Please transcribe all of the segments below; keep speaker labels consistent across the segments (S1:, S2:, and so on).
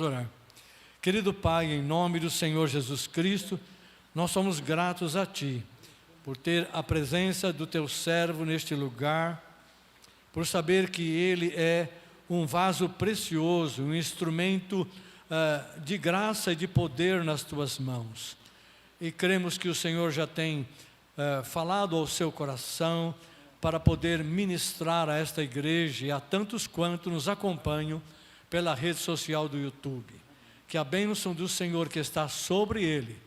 S1: Orar. Querido Pai, em nome do Senhor Jesus Cristo, nós somos gratos a Ti, por ter a presença do Teu servo neste lugar, por saber que ele é um vaso precioso, um instrumento de graça e de poder nas Tuas mãos. E cremos que o Senhor já tem falado ao seu coração para poder ministrar a esta igreja e a tantos quanto nos acompanham pela rede social do YouTube. Que a bênção do Senhor que está sobre ele,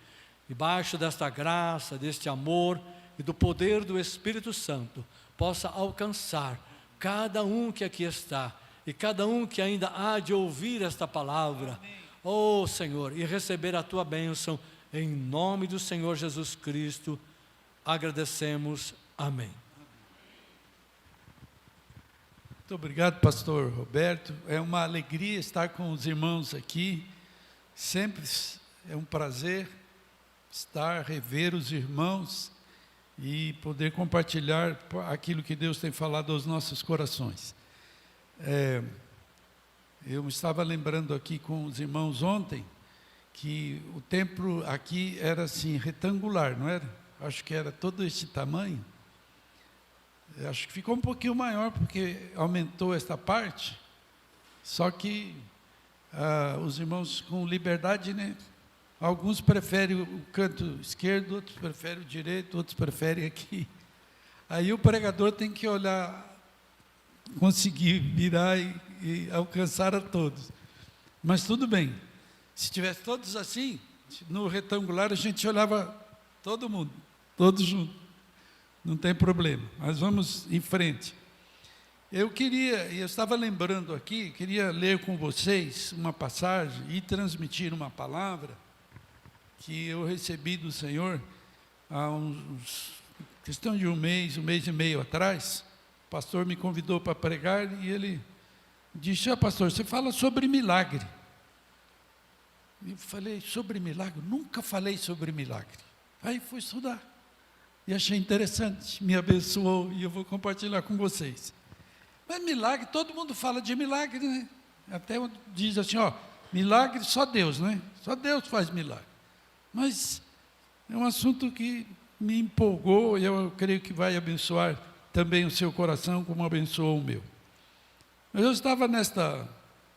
S1: debaixo desta graça, deste amor e do poder do Espírito Santo, possa alcançar cada um que aqui está e cada um que ainda há de ouvir esta palavra. Oh Senhor, e receber a Tua bênção em nome do Senhor Jesus Cristo. Agradecemos. Amém.
S2: Muito obrigado, pastor Roberto. É uma alegria estar com os irmãos aqui. Sempre é um prazer rever os irmãos e poder compartilhar aquilo que Deus tem falado aos nossos corações. Eu estava lembrando aqui com os irmãos ontem que o templo aqui era assim, retangular, não era? Acho que era todo esse tamanho. Acho que ficou um pouquinho maior, porque aumentou esta parte, só que os irmãos com liberdade, né? Alguns preferem o canto esquerdo, outros preferem o direito, outros preferem aqui. Aí o pregador tem que olhar, conseguir virar e alcançar a todos. Mas tudo bem, se tivesse todos assim, no retangular a gente olhava todo mundo, todos juntos. Não tem problema, mas vamos em frente. Eu estava lembrando aqui, queria ler com vocês uma passagem e transmitir uma palavra que eu recebi do Senhor há questão de um mês e meio atrás. O pastor me convidou para pregar e ele disse: pastor, você fala sobre milagre. Eu falei: sobre milagre? Nunca falei sobre milagre. Aí fui estudar. E achei interessante, me abençoou e eu vou compartilhar com vocês. Mas milagre, todo mundo fala de milagre, né? Até diz assim, milagre só Deus, né? Só Deus faz milagre. Mas é um assunto que me empolgou e eu creio que vai abençoar também o seu coração como abençoou o meu. Mas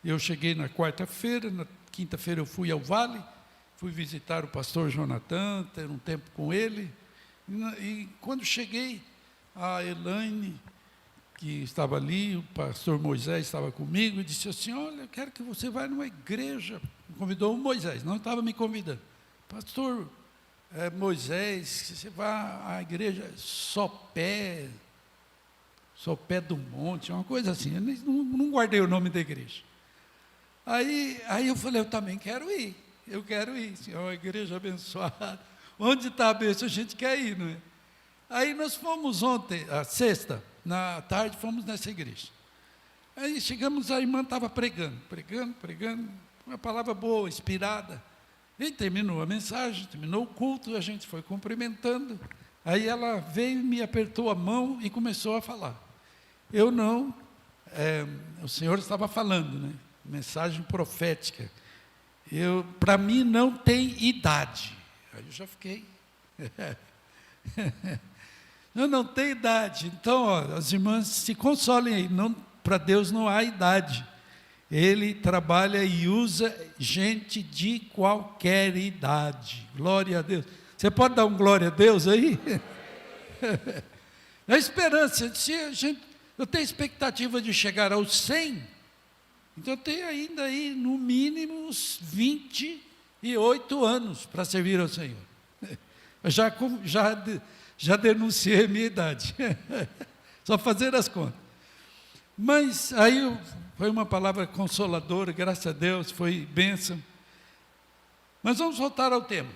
S2: eu cheguei na quarta-feira, na quinta-feira eu fui ao Vale, fui visitar o pastor Jonathan, ter um tempo com ele. E quando cheguei, a Elaine, que estava ali, o pastor Moisés estava comigo, e disse assim: olha, eu quero que você vá numa igreja. Me convidou o Moisés, não estava me convidando. Pastor Moisés, você vá à igreja Sopé do Monte, uma coisa assim. Eu não guardei o nome da igreja. Aí eu falei: eu também quero ir. Eu quero ir, Senhor, uma igreja abençoada. Onde está a bênção, a gente quer ir, não é? Aí nós fomos ontem, sexta, na tarde, fomos nessa igreja. Aí chegamos, a irmã estava pregando, uma palavra boa, inspirada. E terminou a mensagem, terminou o culto, a gente foi cumprimentando. Aí ela veio, me apertou a mão e começou a falar. O Senhor estava falando, né? Mensagem profética. Para mim não tem idade. Aí eu já fiquei. Eu não tenho idade. Então, as irmãs se consolem aí. Para Deus não há idade. Ele trabalha e usa gente de qualquer idade. Glória a Deus. Você pode dar um glória a Deus aí? A esperança. Eu tenho expectativa de chegar aos 100. Então, eu tenho ainda aí, no mínimo, uns 28 anos para servir ao Senhor. Já denunciei a minha idade. Só fazer as contas. Mas aí foi uma palavra consoladora, graças a Deus, foi bênção. Mas vamos voltar ao tema.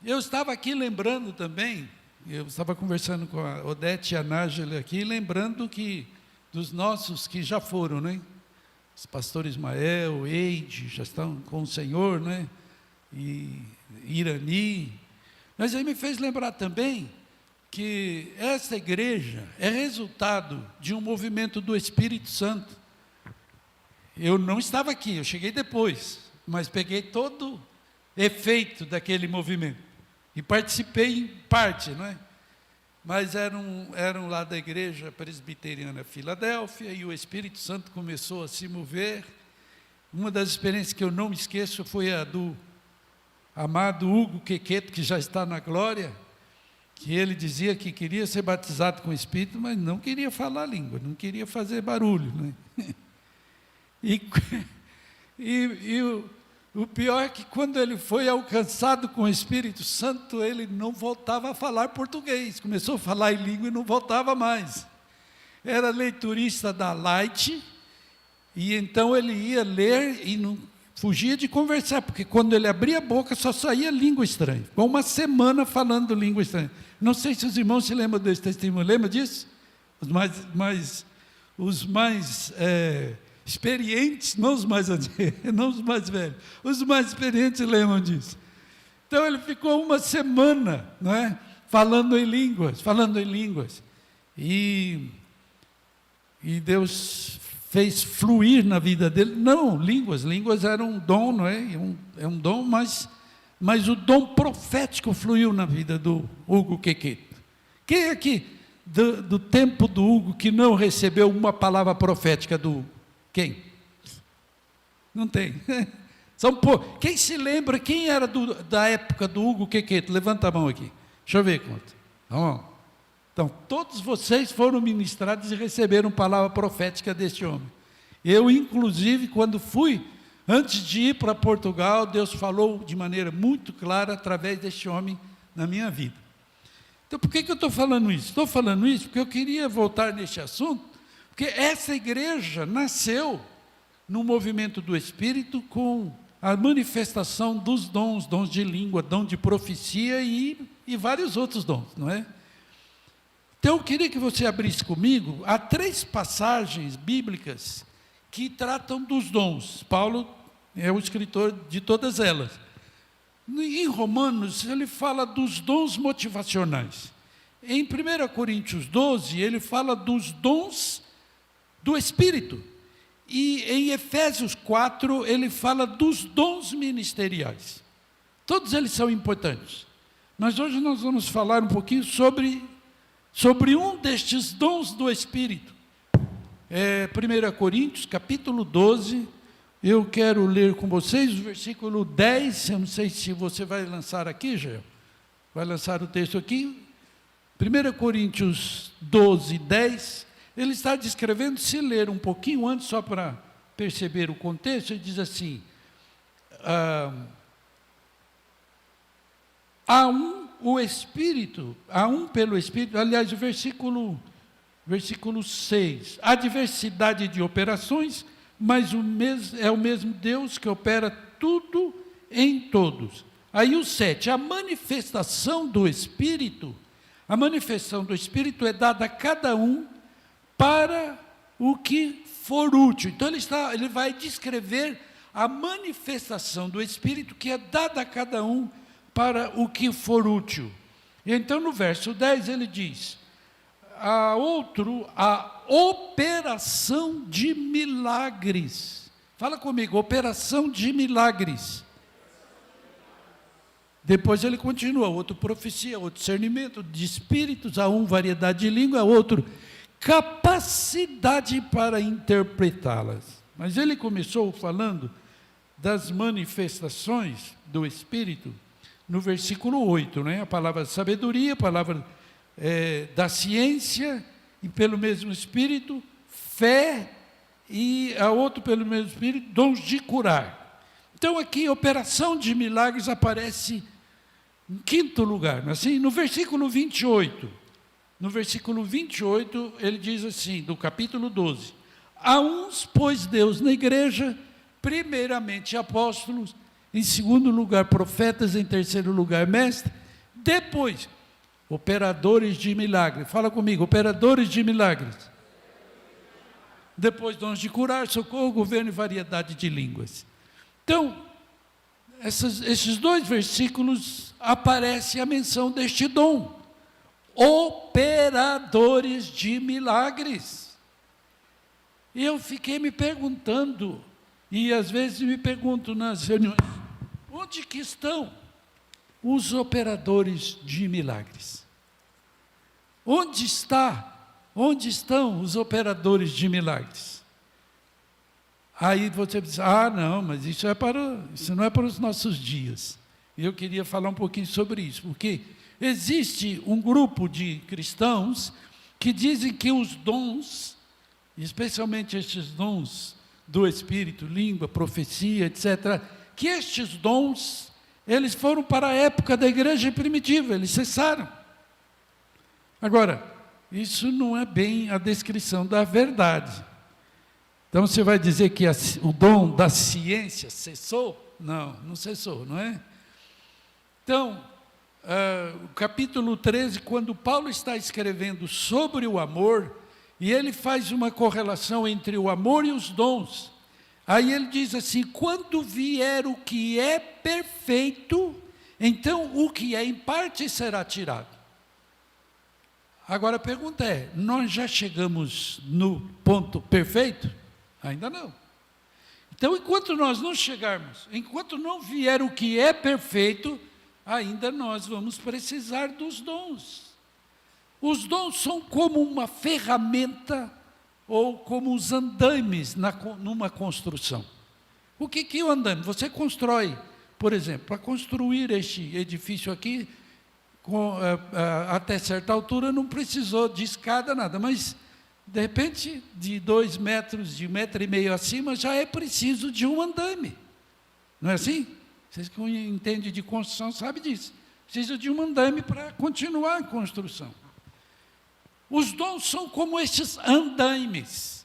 S2: Eu estava aqui lembrando também, eu estava conversando com a Odete e a Nájila aqui, lembrando dos nossos que já foram, né? Os pastores Ismael, Eide, já estão com o Senhor, né? E Irani. Mas aí me fez lembrar também que essa igreja é resultado de um movimento do Espírito Santo. Eu não estava aqui, eu cheguei depois, mas peguei todo efeito daquele movimento e participei em parte, não é? Mas eram lá da igreja presbiteriana Filadélfia, e o Espírito Santo começou a se mover. Uma das experiências que eu não me esqueço foi a do amado Hugo Quequeto, que já está na glória, que ele dizia que queria ser batizado com o Espírito, mas não queria falar língua, não queria fazer barulho, né? O pior é que quando ele foi alcançado com o Espírito Santo, ele não voltava a falar português, começou a falar em língua e não voltava mais. Era leiturista da Light, e então ele ia ler e não fugia de conversar, porque quando ele abria a boca só saía língua estranha. Ficou uma semana falando língua estranha. Não sei se os irmãos se lembram desse testemunho, lembra disso? Os mais experientes, não os mais não os mais velhos, os mais experientes lembram disso. Então ele ficou uma semana, não é? falando em línguas. E Deus fez fluir na vida dele. Não, línguas eram um dom, não é? É um dom, mas o dom profético fluiu na vida do Hugo Quequeto. Quem aqui do tempo do Hugo que não recebeu uma palavra profética do Hugo? Quem? Não tem. Quem se lembra, quem era da época do Hugo Quequeto? Levanta a mão aqui. Deixa eu ver quanto. Vamos. Então, todos vocês foram ministrados e receberam palavra profética deste homem. Eu, inclusive, quando fui, antes de ir para Portugal, Deus falou de maneira muito clara através deste homem na minha vida. Então, por que eu estou falando isso? Estou falando isso porque eu queria voltar neste assunto, porque essa igreja nasceu no movimento do Espírito com a manifestação dos dons de língua, dom de profecia e vários outros dons, não é? Então, eu queria que você abrisse comigo, há 3 passagens bíblicas que tratam dos dons. Paulo é o escritor de todas elas. Em Romanos, ele fala dos dons motivacionais. Em 1 Coríntios 12, ele fala dos dons do Espírito. E em Efésios 4, ele fala dos dons ministeriais. Todos eles são importantes. Mas hoje nós vamos falar um pouquinho sobre um destes dons do Espírito. 1 Coríntios, capítulo 12, eu quero ler com vocês o versículo 10, eu não sei se você vai lançar aqui, Geo, vai lançar o texto aqui. 1 Coríntios 12, 10, ele está descrevendo, se ler um pouquinho antes, só para perceber o contexto, ele diz assim, há um pelo Espírito, aliás, o versículo 6, há diversidade de operações, mas é o mesmo Deus que opera tudo em todos. Aí o 7, a manifestação do Espírito é dada a cada um para o que for útil. Então ele vai descrever a manifestação do Espírito que é dada a cada um para o que for útil. E então no verso 10 ele diz, a operação de milagres. Fala comigo, operação de milagres. Depois ele continua, outro profecia, outro discernimento de espíritos, a um variedade de língua, a outro capacidade para interpretá-las. Mas ele começou falando das manifestações do Espírito no versículo 8, né? A palavra sabedoria, a palavra da ciência, e pelo mesmo Espírito, fé, e a outro pelo mesmo Espírito, dons de curar. Então aqui, operação de milagres aparece em 5º lugar, assim, no versículo 28. No versículo 28, ele diz assim, do capítulo 12, há uns, pois Deus na igreja, primeiramente apóstolos, em 2º lugar profetas, em 3º lugar mestres, depois operadores de milagres. Fala comigo, operadores de milagres. Depois dons de curar, socorro, governo e variedade de línguas. Então, esses 2 versículos aparece a menção deste dom. Operadores de milagres. E eu fiquei me perguntando, E às vezes me pergunto nas reuniões, onde que estão os operadores de milagres? Onde estão os operadores de milagres? Aí você diz, não, mas isso não é para os nossos dias. Eu queria falar um pouquinho sobre isso, porque existe um grupo de cristãos que dizem que os dons, especialmente estes dons do Espírito, língua, profecia, etc., que estes dons, eles foram para a época da igreja primitiva, eles cessaram. Agora, isso não é bem a descrição da verdade. Então, você vai dizer que o dom da ciência cessou? Não, não cessou, não é? Então, o capítulo 13, quando Paulo está escrevendo sobre o amor, e ele faz uma correlação entre o amor e os dons, aí ele diz assim, quando vier o que é perfeito, então o que é em parte será tirado. Agora a pergunta é, nós já chegamos no ponto perfeito? Ainda não. Então, enquanto nós não chegarmos, enquanto não vier o que é perfeito, ainda nós vamos precisar dos dons. Os dons são como uma ferramenta ou como os andaimes numa construção. O que é o andaime? Você constrói, por exemplo, para construir este edifício aqui, até certa altura não precisou de escada, nada, mas de repente, de 2 metros, de 1,5 metro acima, já é preciso de um andaime. Não é assim? Vocês que entendem de construção sabem disso. Precisa de um andaime para continuar a construção. Os dons são como estes andaimes,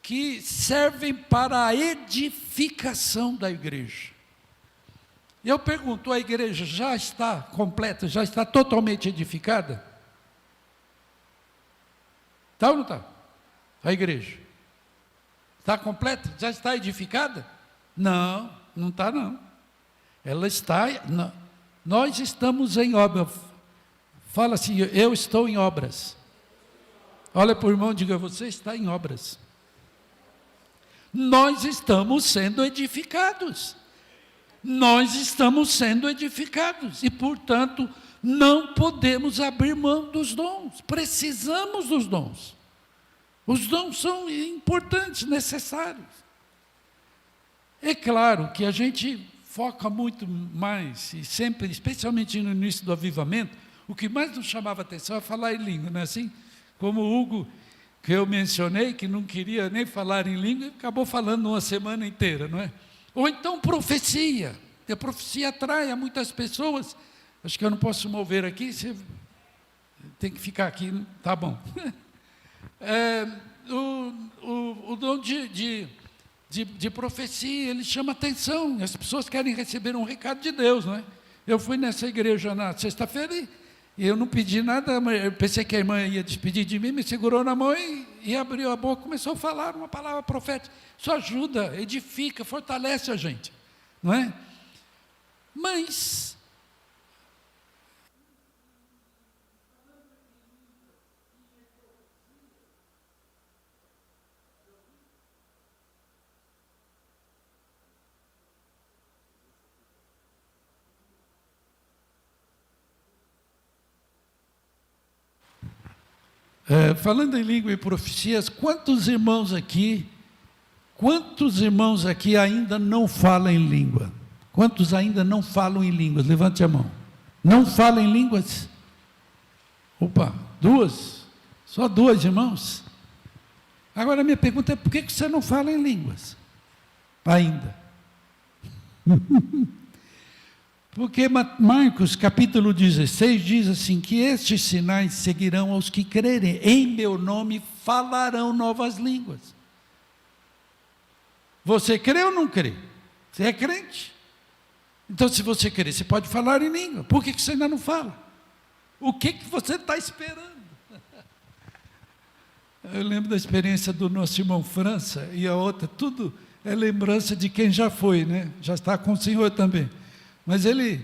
S2: que servem para a edificação da igreja. Eu pergunto, a igreja já está completa, já está totalmente edificada? Está ou não está? A igreja. Está completa? Já está edificada? Não, não está não. Ela está, nós estamos em obra. Fala assim, eu estou em obras. Olha para o irmão e diga, você está em obras. Nós estamos sendo edificados. Nós estamos sendo edificados. E, portanto, não podemos abrir mão dos dons. Precisamos dos dons. Os dons são importantes, necessários. É claro que a gente foca muito mais, e sempre, especialmente no início do avivamento, o que mais nos chamava atenção é falar em língua, não é assim? Como o Hugo, que eu mencionei, que não queria nem falar em língua, acabou falando uma semana inteira, não é? Ou então profecia, porque a profecia atrai a muitas pessoas. Acho que eu não posso mover aqui, você tem que ficar aqui, tá bom. O dom de profecia, ele chama atenção, as pessoas querem receber um recado de Deus, não é? Eu fui nessa igreja na sexta-feira e eu não pedi nada, eu pensei que a irmã ia despedir de mim, me segurou na mão e abriu a boca, começou a falar uma palavra profética. Isso ajuda, edifica, fortalece a gente, não é? Mas falando em língua e profecias, quantos irmãos aqui ainda não falam em língua? Quantos ainda não falam em línguas? Levante a mão. Não falam em línguas? Opa, 2? Só 2 irmãos? Agora a minha pergunta é, por que você não fala em línguas? Ainda. Porque Marcos capítulo 16 diz assim, que estes sinais seguirão aos que crerem, em meu nome falarão novas línguas. Você crê ou não crê? Você é crente? Então, se você crê, você pode falar em língua. Por que você ainda não fala? O que você está esperando? Eu lembro da experiência do nosso irmão França, e a outra, tudo é lembrança de quem já foi, né? Já está com o Senhor também. Mas ele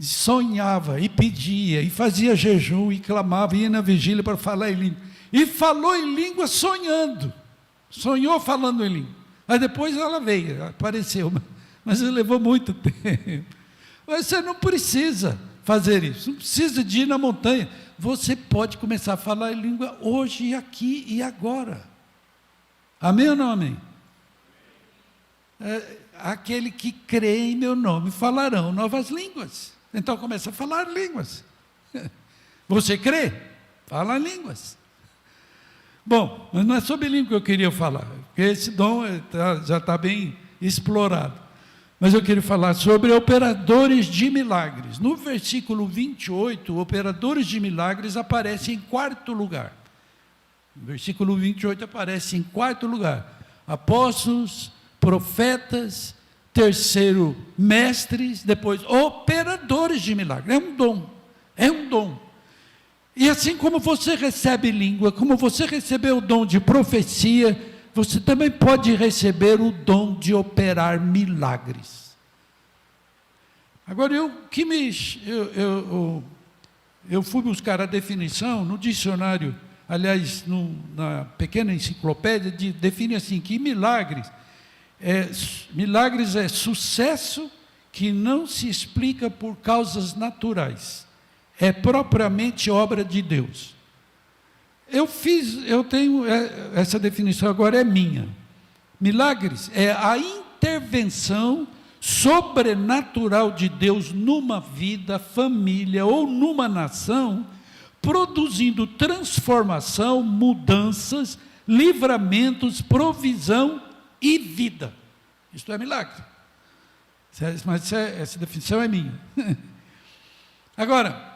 S2: sonhava, e pedia, e fazia jejum, e clamava, e ia na vigília para falar em língua. E falou em língua sonhando. Sonhou falando em língua. Aí depois ela veio, apareceu, mas levou muito tempo. Mas você não precisa fazer isso, não precisa de ir na montanha. Você pode começar a falar em língua hoje, aqui e agora. Amém ou não amém? Aquele que crê em meu nome falarão novas línguas. Então começa a falar línguas. Você crê? Fala línguas. Bom, mas não é sobre língua que eu queria falar, porque esse dom já está bem explorado. Mas eu queria falar sobre operadores de milagres. No versículo 28, operadores de milagres aparecem em quarto lugar. No versículo 28 aparece em quarto lugar. Apóstolos, profetas, terceiro, mestres, depois operadores de milagres. É um dom, é um dom. E assim como você recebe língua, como você recebeu o dom de profecia, você também pode receber o dom de operar milagres. Agora, eu fui buscar a definição no dicionário, aliás, na pequena enciclopédia, define assim, que milagres é sucesso que não se explica por causas naturais. É propriamente obra de Deus. Eu tenho essa definição, agora é minha. Milagres é a intervenção sobrenatural de Deus numa vida, família ou numa nação, produzindo transformação, mudanças, livramentos, provisão e vida. Isto é milagre. Mas essa definição é minha. Agora,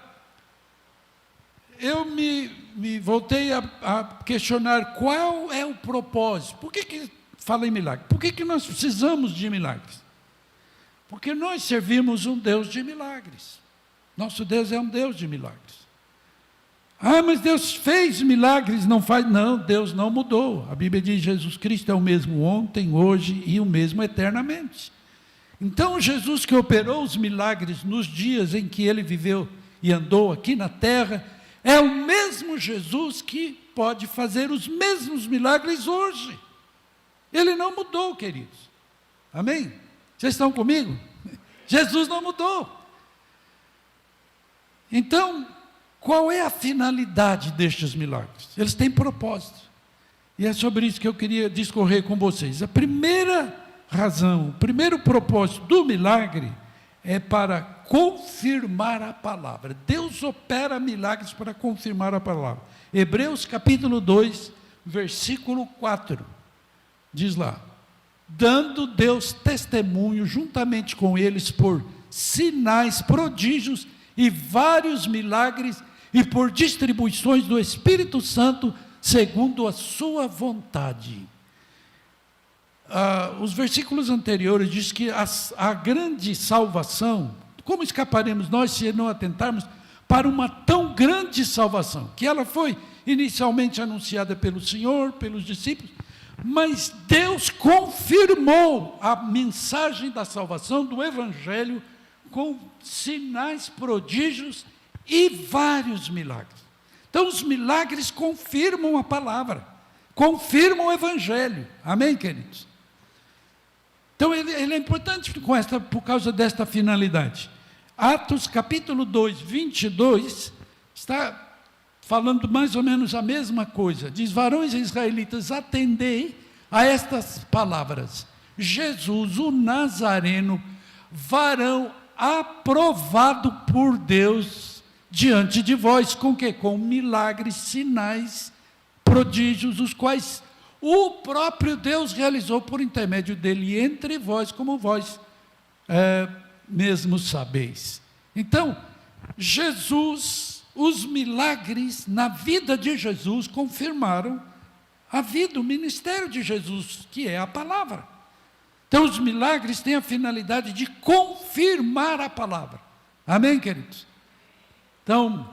S2: eu me voltei a questionar qual é o propósito. Por que fala em milagre? Por que nós precisamos de milagres? Porque nós servimos um Deus de milagres. Nosso Deus é um Deus de milagres. Mas Deus fez milagres, não faz? Não, Deus não mudou. A Bíblia diz que Jesus Cristo é o mesmo ontem, hoje e o mesmo eternamente. Então, Jesus que operou os milagres nos dias em que Ele viveu e andou aqui na terra, é o mesmo Jesus que pode fazer os mesmos milagres hoje. Ele não mudou, queridos. Amém? Vocês estão comigo? Jesus não mudou. Então, qual é a finalidade destes milagres? Eles têm propósito. E é sobre isso que eu queria discorrer com vocês. A primeira razão, o primeiro propósito do milagre é para confirmar a palavra. Deus opera milagres para confirmar a palavra. Hebreus capítulo 2, versículo 4, diz lá: dando Deus testemunho juntamente com eles por sinais, prodígios e vários milagres e por distribuições do Espírito Santo segundo a sua vontade. Os versículos anteriores diz que a grande salvação, como escaparemos nós se não atentarmos para uma tão grande salvação, que ela foi inicialmente anunciada pelo Senhor, pelos discípulos, mas Deus confirmou a mensagem da salvação do Evangelho com sinais, prodígios e vários milagres. Então os milagres confirmam a palavra, confirmam o Evangelho. Amém, queridos? Então ele é importante por causa desta finalidade. Atos capítulo 2, 22, está falando mais ou menos a mesma coisa. Diz: varões israelitas, atendei a estas palavras. Jesus, o Nazareno, varão aprovado por Deus diante de vós, com que? Com milagres, sinais, prodígios, os quais o próprio Deus realizou por intermédio dele entre vós, como vós mesmo sabeis. Então, Jesus, os milagres na vida de Jesus confirmaram a vida, o ministério de Jesus, que é a palavra. Então, os milagres têm a finalidade de confirmar a palavra. Amém, queridos? Então,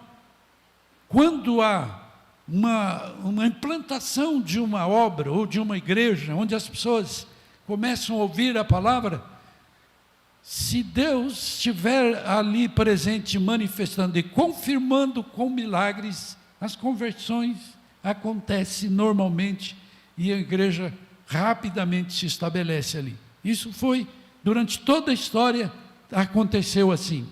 S2: quando há uma implantação de uma obra ou de uma igreja, onde as pessoas começam a ouvir a palavra, se Deus estiver ali presente, manifestando e confirmando com milagres, as conversões acontecem normalmente e a igreja rapidamente se estabelece ali. Isso foi, durante toda a história, aconteceu assim.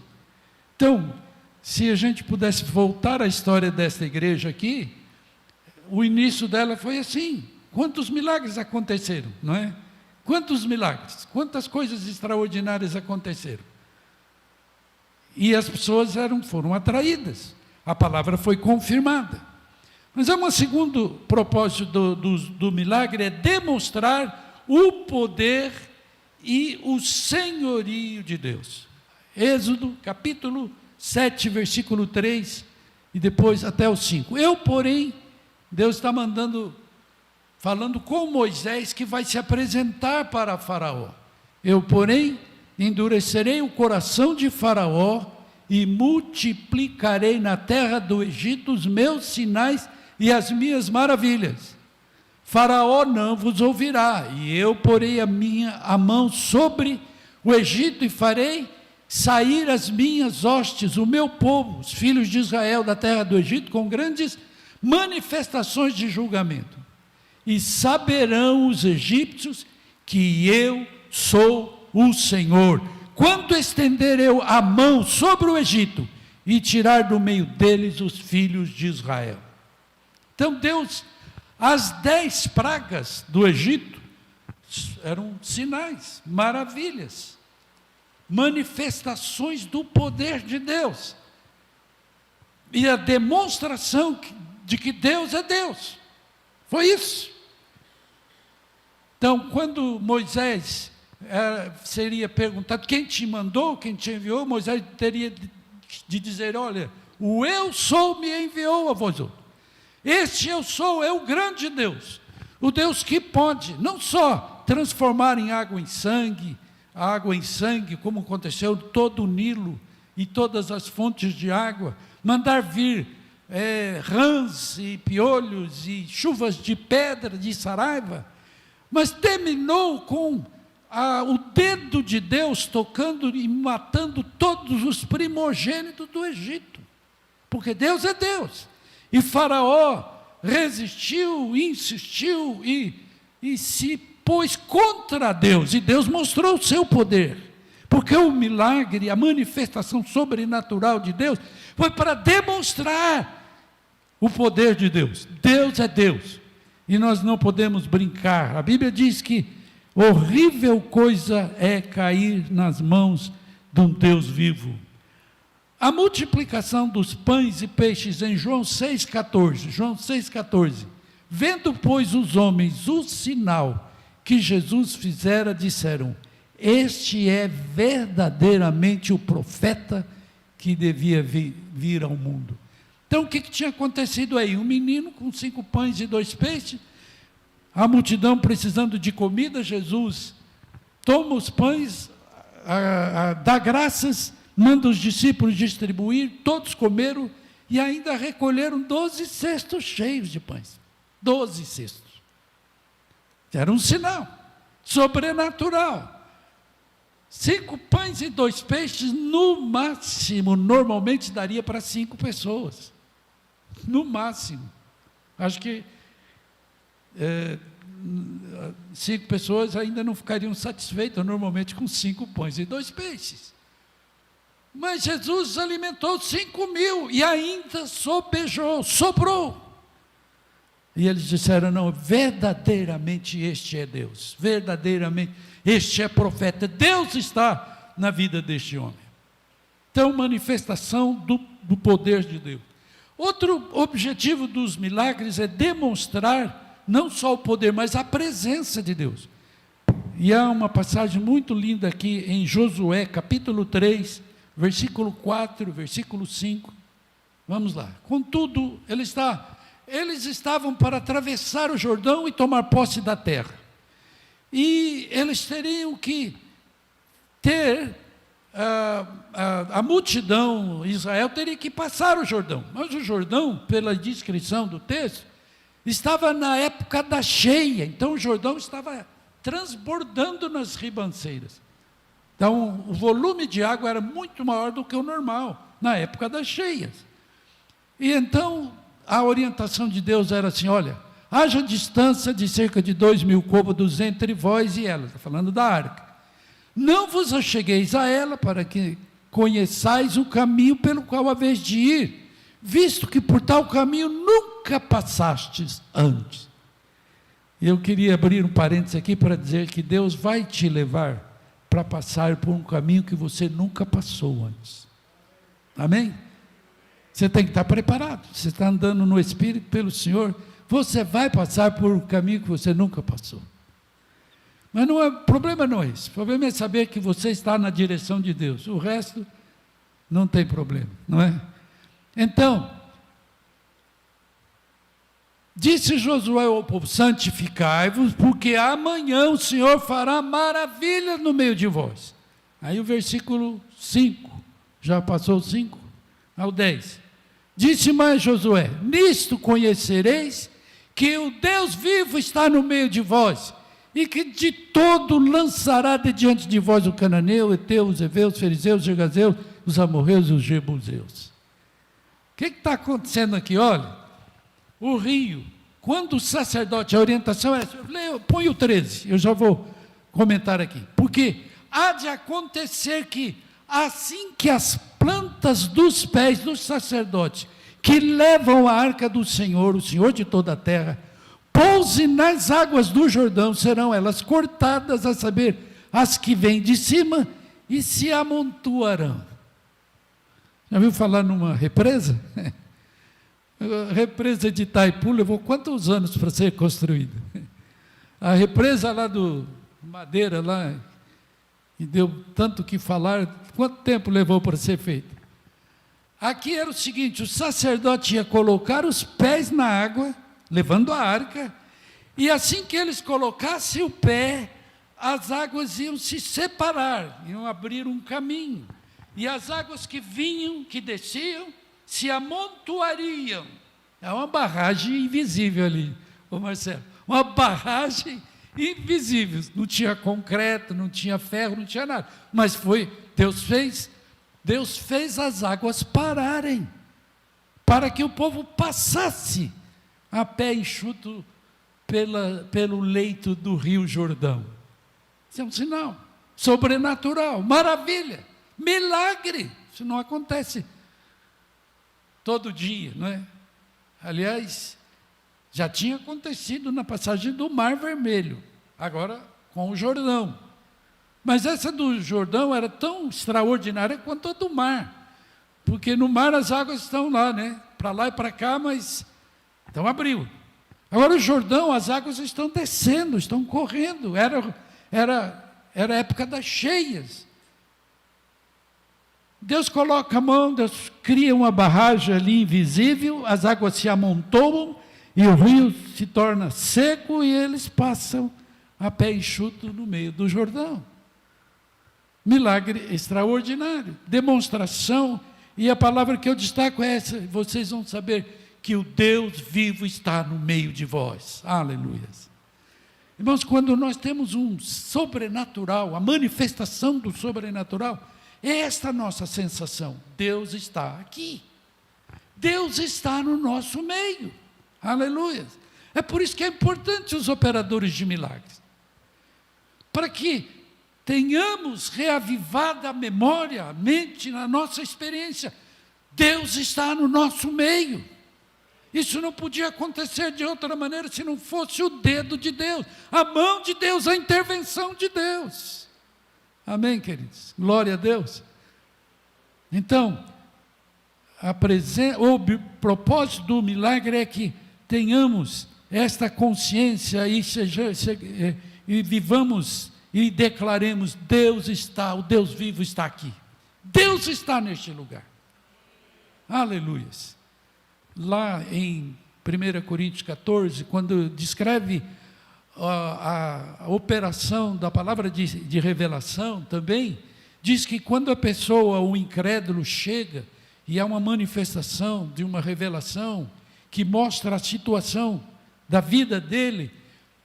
S2: Então, se a gente pudesse voltar à história desta igreja aqui, o início dela foi assim. Quantos milagres aconteceram, não é? Quantos milagres, quantas coisas extraordinárias aconteceram. E as pessoas foram atraídas. A palavra foi confirmada. Mas um segundo propósito do milagre é demonstrar o poder e o senhorio de Deus. Êxodo, capítulo 7, versículo 3, e depois até o 5. Porém, Deus está falando com Moisés, que vai se apresentar para Faraó. Porém, endurecerei o coração de Faraó e multiplicarei na terra do Egito os meus sinais e as minhas maravilhas. Faraó não vos ouvirá, e eu porei a mão sobre o Egito e farei sair as minhas hostes, o meu povo, os filhos de Israel da terra do Egito, com grandes manifestações de julgamento. E saberão os egípcios que eu sou o Senhor, quando estender eu a mão sobre o Egito e tirar do meio deles os filhos de Israel. Então Deus, as 10 pragas do Egito eram sinais, maravilhas, manifestações do poder de Deus, e a demonstração de que Deus é Deus. Foi isso. Então, quando Moisés seria perguntado quem te mandou, quem te enviou, Moisés teria de dizer: olha, o eu sou me enviou a vós outros. Este eu sou é o grande Deus, o Deus que pode não só transformar água em sangue, como aconteceu todo o Nilo e todas as fontes de água, mandar vir rãs e piolhos e chuvas de pedra, de saraiva, mas terminou com o dedo de Deus tocando e matando todos os primogênitos do Egito, porque Deus é Deus. E Faraó resistiu, insistiu e se pôs contra Deus, e Deus mostrou o seu poder, porque o milagre, a manifestação sobrenatural de Deus, foi para demonstrar o poder de Deus. Deus é Deus, e nós não podemos brincar. A Bíblia diz que horrível coisa é cair nas mãos de um Deus vivo. A multiplicação dos pães e peixes em João 6,14, vendo, pois, os homens o sinal que Jesus fizera, disseram: este é verdadeiramente o profeta que devia vir ao mundo. Então, o que tinha acontecido aí? Um menino com 5 pães e 2 peixes, a multidão precisando de comida, Jesus toma os pães, dá graças, manda os discípulos distribuir, todos comeram e ainda recolheram 12 cestos cheios de pães. 12 cestos. Era um sinal sobrenatural. 5 pães e 2 peixes, no máximo, normalmente daria para 5 pessoas. No máximo. Acho que 5 pessoas ainda não ficariam satisfeitas, normalmente, com 5 pães e 2 peixes. Mas Jesus alimentou 5.000 e ainda sobrou. E eles disseram: não, verdadeiramente este é Deus, verdadeiramente este é profeta, Deus está na vida deste homem. Então, manifestação do poder de Deus. Outro objetivo dos milagres é demonstrar não só o poder, mas a presença de Deus. E há uma passagem muito linda aqui em Josué, capítulo 3, versículo 4, versículo 5. Vamos lá. Contudo, eles estavam para atravessar o Jordão e tomar posse da terra. E eles teriam que ter, a multidão, Israel teria que passar o Jordão. Mas o Jordão, pela descrição do texto, estava na época da cheia. Então o Jordão estava transbordando nas ribanceiras. Então o volume de água era muito maior do que o normal, na época das cheias. E então a orientação de Deus era assim: olha, haja distância de cerca de 2.000 côvados entre vós e ela. Está falando da arca. Não vos achegueis a ela, para que conheçais o caminho pelo qual haveis de ir, visto que por tal caminho nunca passastes antes. Eu queria abrir um parênteses aqui para dizer que Deus vai te levar para passar por um caminho que você nunca passou antes. Amém? Você tem que estar preparado. Você está andando no Espírito pelo Senhor, você vai passar por um caminho que você nunca passou. Mas o problema não é esse. O problema é saber que você está na direção de Deus. O resto não tem problema, não é? Então, disse Josué ao povo: santificai-vos, porque amanhã o Senhor fará maravilhas no meio de vós. Aí o versículo 5, já passou o 5 ao 10. Disse mais Josué: nisto conhecereis que o Deus vivo está no meio de vós, e que de todo lançará de diante de vós o cananeu, Eteu, os heveus, os fariseus, os gergazeus, os amorreus e os jebuseus. O que está acontecendo aqui? Olha, o rio, quando o sacerdote, a orientação é, põe o 13, eu já vou comentar aqui, porque há de acontecer que, assim que as plantas dos pés dos sacerdotes, que levam a arca do Senhor, o Senhor de toda a terra, pouse nas águas do Jordão, serão elas cortadas, a saber, as que vêm de cima, e se amontoarão. Já viu falar numa represa? A represa de Itaipu levou quantos anos para ser construída? A represa lá do Madeira, lá, e deu tanto que falar, quanto tempo levou para ser feita? Aqui era o seguinte: o sacerdote ia colocar os pés na água, levando a arca, e assim que eles colocassem o pé, as águas iam se separar, iam abrir um caminho, e as águas que vinham, que desciam, se amontoariam. É uma barragem invisível ali, ô Marcelo, uma barragem invisível, não tinha concreto, não tinha ferro, não tinha nada, mas Deus fez as águas pararem, para que o povo passasse a pé enxuto pelo leito do rio Jordão. Isso é um sinal sobrenatural, maravilha, milagre. Isso não acontece todo dia, não é? Aliás, já tinha acontecido na passagem do Mar Vermelho, agora com o Jordão. Mas essa do Jordão era tão extraordinária quanto a do mar, porque no mar as águas estão lá, né? Para lá e para cá, mas então abriu. Agora o Jordão, as águas estão descendo, estão correndo. Era a época das cheias. Deus coloca a mão, Deus cria uma barragem ali invisível, as águas se amontoam e o rio se torna seco e eles passam a pé enxuto no meio do Jordão. Milagre extraordinário, demonstração, e a palavra que eu destaco é essa: vocês vão saber que o Deus vivo está no meio de vós. Aleluia. Irmãos, quando nós temos um sobrenatural, a manifestação do sobrenatural, é esta a nossa sensação: Deus está aqui, Deus está no nosso meio. Aleluia. É por isso que é importante os operadores de milagres, para que tenhamos reavivada a memória, a mente, na nossa experiência. Deus está no nosso meio. Isso não podia acontecer de outra maneira se não fosse o dedo de Deus, a mão de Deus, a intervenção de Deus. Amém, queridos? Glória a Deus. Então, o propósito do milagre é que tenhamos esta consciência e vivamos e declaremos: Deus está, o Deus vivo está aqui. Deus está neste lugar. Aleluia. Lá em 1 Coríntios 14, quando descreve a operação da palavra de revelação também, diz que quando a pessoa, o incrédulo, chega e há uma manifestação de uma revelação que mostra a situação da vida dele,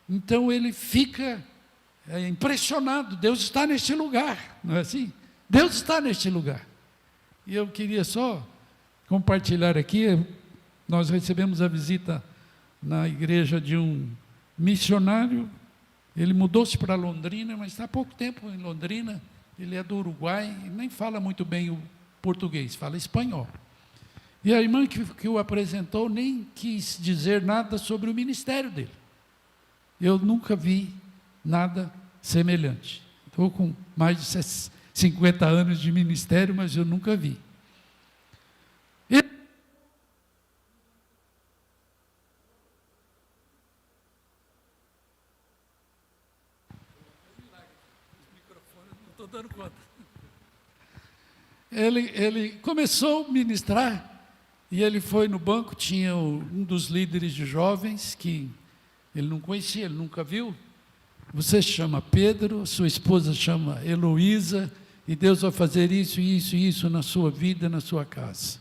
S2: então ele fica impressionado. Deus está neste lugar, não é assim? Deus está neste lugar. E eu queria só compartilhar aqui, nós recebemos a visita na igreja de um missionário. Ele mudou-se para Londrina, mas está há pouco tempo em Londrina. Ele é do Uruguai e nem fala muito bem o português, fala espanhol. E a irmã que o apresentou nem quis dizer nada sobre o ministério dele. Eu nunca vi nada semelhante. Estou com mais de 50 anos de ministério, mas eu nunca vi. Não estou dando conta. Ele começou a ministrar e ele foi no banco, tinha um dos líderes de jovens que ele não conhecia, ele nunca viu. Você se chama Pedro, sua esposa chama Heloísa, e Deus vai fazer isso, isso e isso na sua vida, na sua casa.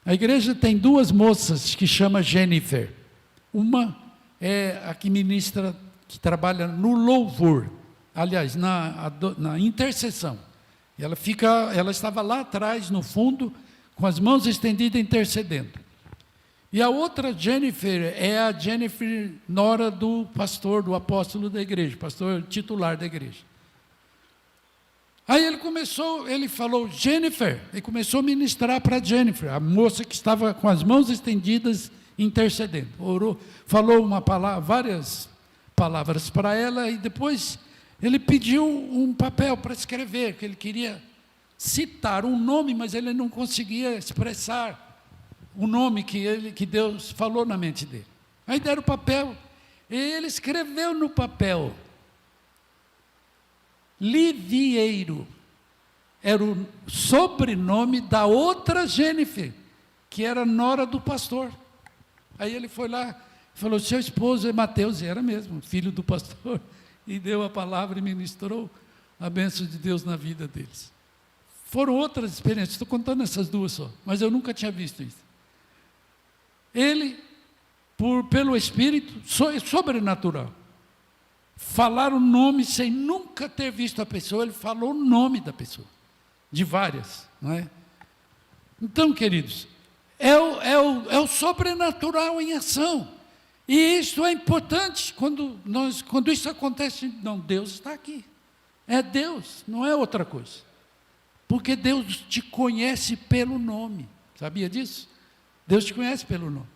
S2: A igreja tem duas moças que chama Jennifer. Uma é a que ministra, que trabalha no louvor, aliás, na intercessão. Ela estava lá atrás, no fundo, com as mãos estendidas, intercedendo. E a outra Jennifer é a Jennifer, nora do pastor, do apóstolo da igreja, pastor titular da igreja. Aí ele falou, Jennifer, e começou a ministrar para Jennifer, a moça que estava com as mãos estendidas, intercedendo. Orou, falou várias palavras para ela, e depois ele pediu um papel para escrever, que ele queria citar um nome, mas ele não conseguia expressar o nome que Deus falou na mente dele. Aí deram o papel, e ele escreveu no papel, Livieiro, era o sobrenome da outra Jennifer, que era nora do pastor. Aí ele foi lá, falou, seu esposo é Mateus, e era mesmo, filho do pastor, e deu a palavra e ministrou a bênção de Deus na vida deles. Foram outras experiências, estou contando essas duas só, mas eu nunca tinha visto isso. Ele, pelo Espírito, sobrenatural, falar o nome sem nunca ter visto a pessoa, ele falou o nome da pessoa, de várias, não é? Então, queridos, é o sobrenatural em ação, e isso é importante, quando isso acontece, não, Deus está aqui, é Deus, não é outra coisa, porque Deus te conhece pelo nome, sabia disso? Deus te conhece pelo nome.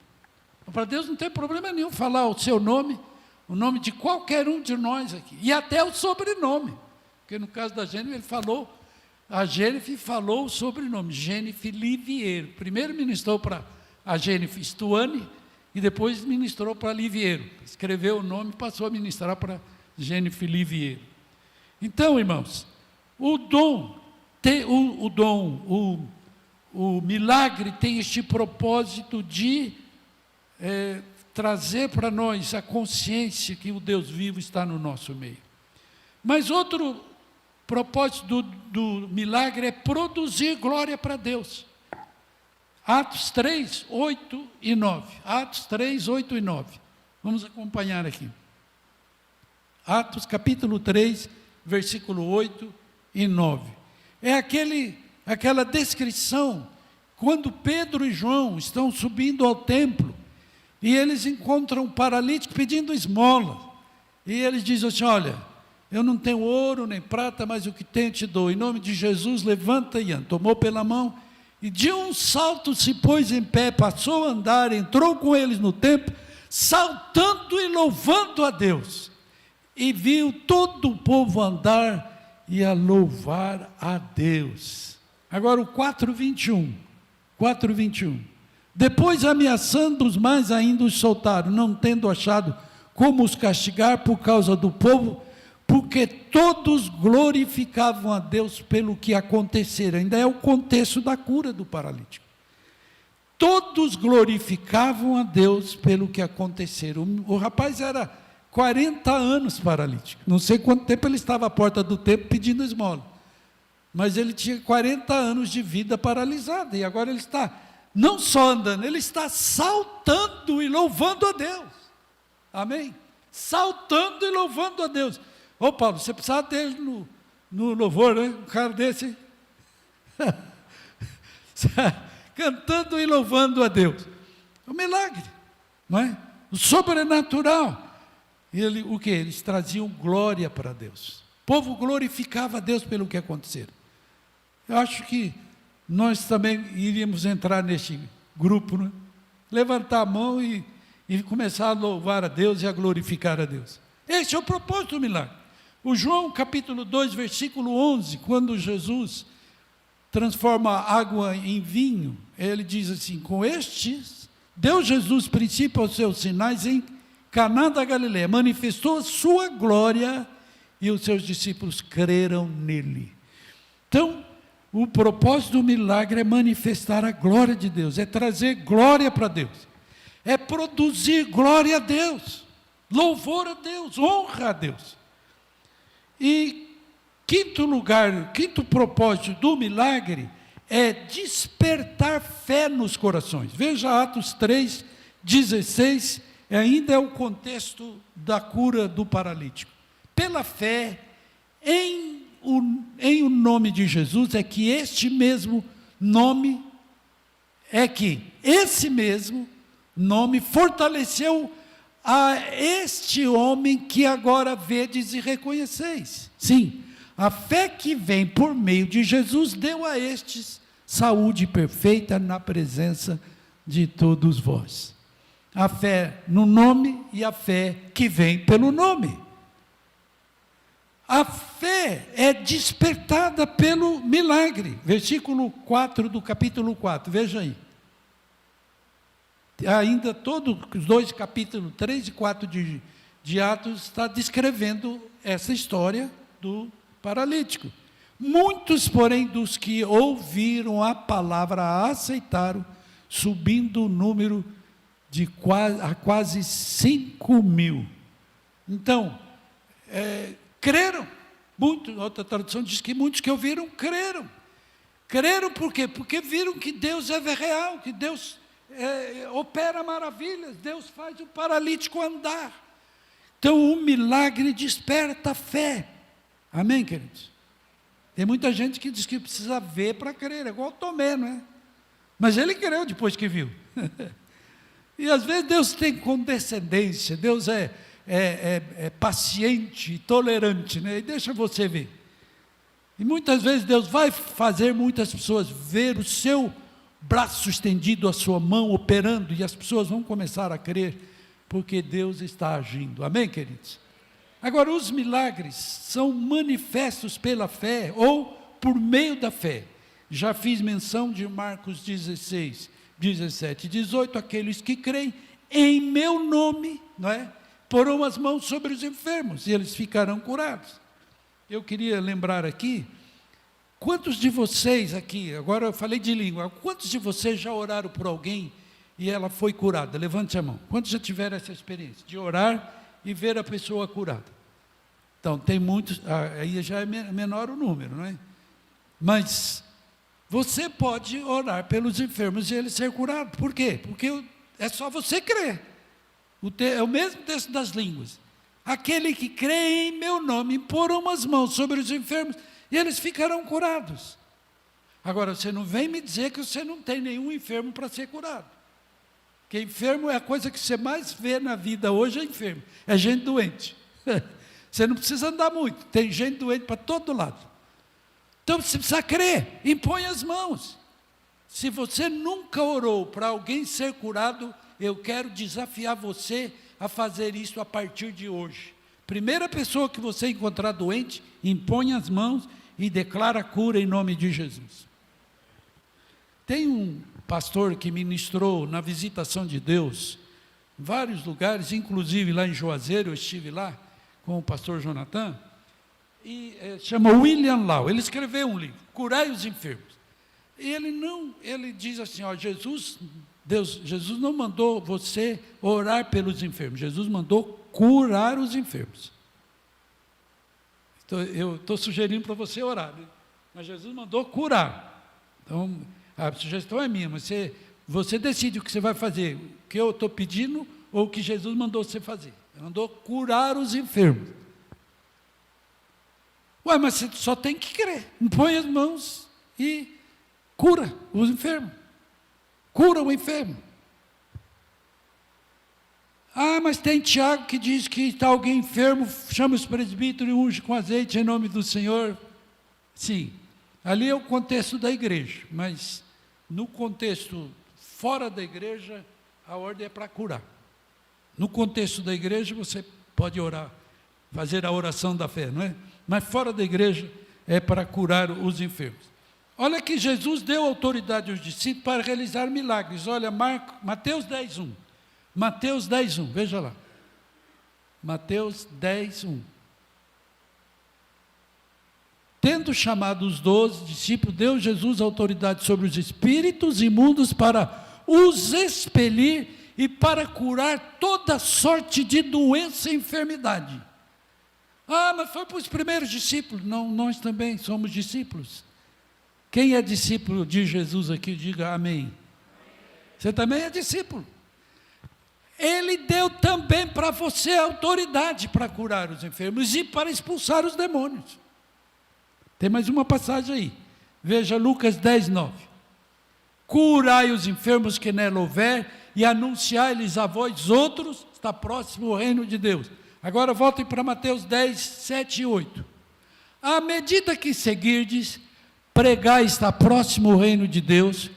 S2: Para Deus não tem problema nenhum falar o seu nome, o nome de qualquer um de nós aqui, e até o sobrenome, porque no caso da Jennifer, a Jennifer falou o sobrenome, Jennifer Livieiro. Primeiro ministrou para a Jennifer Stuane, e depois ministrou para Livieiro. Escreveu o nome e passou a ministrar para Jennifer Livieiro. Então, irmãos, o milagre tem este propósito de trazer para nós a consciência que o Deus vivo está no nosso meio. Mas outro propósito do milagre é produzir glória para Deus. Atos 3, 8 e 9. Atos 3, 8 e 9. Vamos acompanhar aqui. Atos capítulo 3, versículo 8 e 9. É aquela descrição, quando Pedro e João estão subindo ao templo, e eles encontram um paralítico pedindo esmola, e eles dizem assim, olha, eu não tenho ouro nem prata, mas o que tenho te dou, em nome de Jesus, levanta e anda. Tomou pela mão, e de um salto se pôs em pé, passou a andar, entrou com eles no templo, saltando e louvando a Deus, e viu todo o povo andar e a louvar a Deus. Agora o 4:21, depois ameaçando-os mais ainda os soltaram, não tendo achado como os castigar por causa do povo, porque todos glorificavam a Deus pelo que acontecera. Ainda é o contexto da cura do paralítico. Todos glorificavam a Deus pelo que acontecera. O rapaz era 40 anos paralítico, não sei quanto tempo ele estava à porta do templo pedindo esmola, mas ele tinha 40 anos de vida paralisada, e agora ele está não só andando, ele está saltando e louvando a Deus, amém? Saltando e louvando a Deus. Ô Paulo, você precisava dele no louvor, né? Um cara desse, cantando e louvando a Deus, é um milagre, não é? O sobrenatural. O que? Eles traziam glória para Deus. O povo glorificava a Deus pelo que aconteceu. Eu acho que nós também iríamos entrar neste grupo, né? Levantar a mão e começar a louvar a Deus e a glorificar a Deus. Esse é o propósito do milagre. O João capítulo 2, versículo 11, quando Jesus transforma a água em vinho, ele diz assim: com estes, deu Jesus princípio aos seus sinais em Caná da Galileia, manifestou a sua glória e os seus discípulos creram nele. Então, o propósito do milagre é manifestar a glória de Deus, é trazer glória para Deus, é produzir glória a Deus, louvor a Deus, honra a Deus. E quinto propósito do milagre é despertar fé nos corações. Veja Atos 3:16, ainda é o contexto da cura do paralítico. Pela fé em o nome de Jesus, esse mesmo nome fortaleceu a este homem que agora vedes e reconheceis. Sim, a fé que vem por meio de Jesus deu a estes saúde perfeita na presença de todos vós. A fé no nome e a fé que vem pelo nome. A fé é despertada pelo milagre. Versículo 4 do capítulo 4, veja aí. Ainda todos os dois capítulos, 3 e 4 de Atos, está descrevendo essa história do paralítico. Muitos, porém, dos que ouviram a palavra a aceitaram, subindo o número a quase 5.000. Então, creram. Outra tradução diz que muitos que ouviram creram. Creram por quê? Porque viram que Deus é real, que Deus opera maravilhas, Deus faz o paralítico andar. Então, o milagre desperta a fé. Amém, queridos? Tem muita gente que diz que precisa ver para crer, é igual Tomé, não é? Mas ele creu depois que viu. E às vezes Deus tem condescendência, Deus é paciente, tolerante, né? E deixa você ver. E muitas vezes Deus vai fazer muitas pessoas ver o seu braço estendido, a sua mão operando, e as pessoas vão começar a crer, porque Deus está agindo. Amém, queridos? Agora, os milagres são manifestos pela fé ou por meio da fé. Já fiz menção de Marcos 16, 17, 18, aqueles que creem em meu nome, não é? Porão as mãos sobre os enfermos e eles ficarão curados. Eu queria lembrar aqui, quantos de vocês aqui, agora eu falei de língua, quantos de vocês já oraram por alguém e ela foi curada? Levante a mão. Quantos já tiveram essa experiência de orar e ver a pessoa curada? Então, tem muitos, aí já é menor o número, não é? Mas você pode orar pelos enfermos e eles ser curados. Por quê? Porque é só você crer. É o mesmo texto das línguas. Aquele que crê em meu nome, porão as mãos sobre os enfermos e eles ficarão curados. Agora, você não vem me dizer que você não tem nenhum enfermo para ser curado. Porque enfermo é a coisa que você mais vê na vida hoje, é enfermo. É gente doente. Você não precisa andar muito, tem gente doente para todo lado. Então você precisa crer, impõe as mãos. Se você nunca orou para alguém ser curado, eu quero desafiar você a fazer isso a partir de hoje. Primeira pessoa que você encontrar doente, impõe as mãos e declara a cura em nome de Jesus. Tem um pastor que ministrou na visitação de Deus, em vários lugares, inclusive lá em Juazeiro, eu estive lá com o pastor Jonathan, e chama William Lau. Ele escreveu um livro, Curai os Enfermos. E ele diz assim, ó, Jesus não mandou você orar pelos enfermos, Jesus mandou curar os enfermos. Então, eu estou sugerindo para você orar, né? Mas Jesus mandou curar. Então, a sugestão é minha, mas você decide o que você vai fazer, o que eu estou pedindo ou o que Jesus mandou você fazer. Ele mandou curar os enfermos. Ué, mas você só tem que crer. Põe as mãos e cura os enfermos. Cura o enfermo. Ah, mas tem Tiago que diz que está alguém enfermo, chama os presbíteros e unge com azeite em nome do Senhor. Sim, ali é o contexto da igreja, mas no contexto fora da igreja, a ordem é para curar. No contexto da igreja, você pode orar, fazer a oração da fé, não é? Mas fora da igreja, é para curar os enfermos. Olha que Jesus deu autoridade aos discípulos para realizar milagres. Olha, Mateus 10:1. Mateus 10:1, veja lá. Mateus 10:1. Tendo chamado os 12 discípulos, deu Jesus autoridade sobre os espíritos imundos para os expelir e para curar toda sorte de doença e enfermidade. Ah, mas foi para os primeiros discípulos. Não, nós também somos discípulos. Quem é discípulo de Jesus aqui, diga amém. Você também é discípulo. Ele deu também para você autoridade para curar os enfermos e para expulsar os demônios. Tem mais uma passagem aí. Veja Lucas 10:9. Curai os enfermos que nela houver e anunciai-lhes a vós outros, está próximo o reino de Deus. Agora voltem para Mateus 10:7 e 8. À medida que seguirdes, pregai, está próximo o reino de Deus,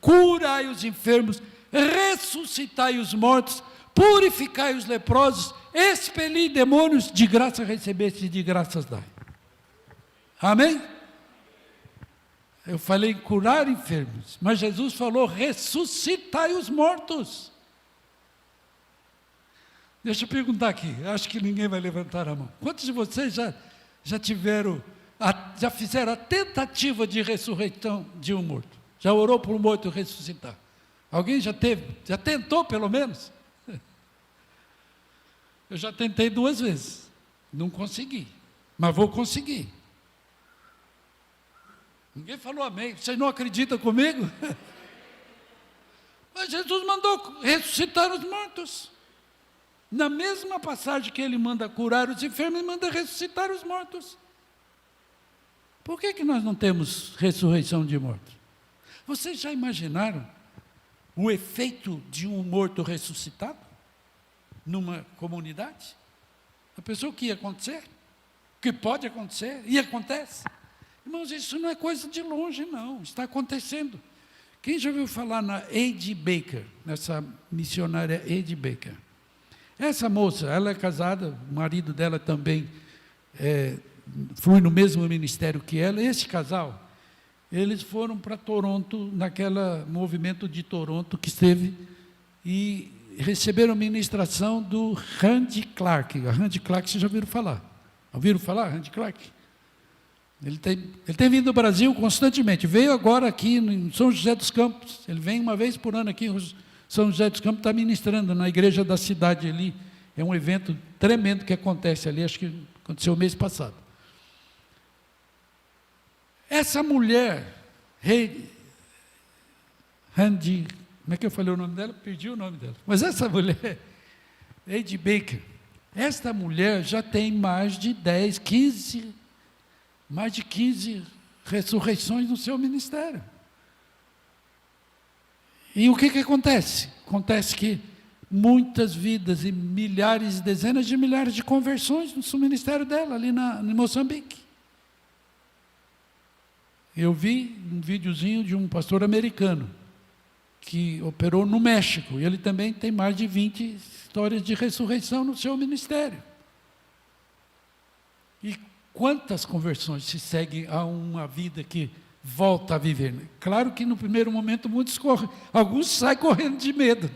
S2: curai os enfermos, ressuscitai os mortos, purificai os leprosos, expeli demônios, de graça recebeste e de graças dai. Amém? Eu falei curar enfermos, mas Jesus falou ressuscitai os mortos. Deixa eu perguntar aqui, acho que ninguém vai levantar a mão. Quantos de vocês já fizeram a tentativa de ressurreição de um morto? Já orou por um morto ressuscitar? Alguém já teve? Já tentou pelo menos? Eu já tentei 2 vezes, não consegui, mas vou conseguir. Ninguém falou amém. Vocês não acreditam comigo? Mas Jesus mandou ressuscitar os mortos. Na mesma passagem que ele manda curar os enfermos, ele manda ressuscitar os mortos. Por que nós não temos ressurreição de mortos? Vocês já imaginaram o efeito de um morto ressuscitado numa comunidade? A pessoa que ia acontecer, que pode acontecer, e acontece. Irmãos, isso não é coisa de longe, não, está acontecendo. Quem já ouviu falar na A.D. Baker, nessa missionária A.D. Baker? Essa moça, ela é casada, o marido dela também flui no mesmo ministério que ela. Esse casal, eles foram para Toronto, naquele movimento de Toronto que esteve, e receberam ministração do Randy Clark. A Randy Clark, vocês já ouviram falar? Ouviram falar, Randy Clark? Ele tem vindo ao Brasil constantemente. Veio agora aqui em São José dos Campos. Ele vem uma vez por ano aqui em São José dos Campos, está ministrando na igreja da cidade ali. É um evento tremendo que acontece ali, acho que aconteceu mês passado. Essa mulher, Randy, como é que eu falei o nome dela? Perdi o nome dela. Mas essa mulher, A.D. Baker, esta mulher já tem mais de 15 ressurreições no seu ministério. E o que acontece? Acontece que muitas vidas e milhares, dezenas de milhares de conversões no ministério dela, ali em Moçambique. Eu vi um videozinho de um pastor americano, que operou no México, e ele também tem mais de 20 histórias de ressurreição no seu ministério. E quantas conversões se seguem a uma vida que volta a viver? Claro que no primeiro momento muitos correm, alguns saem correndo de medo,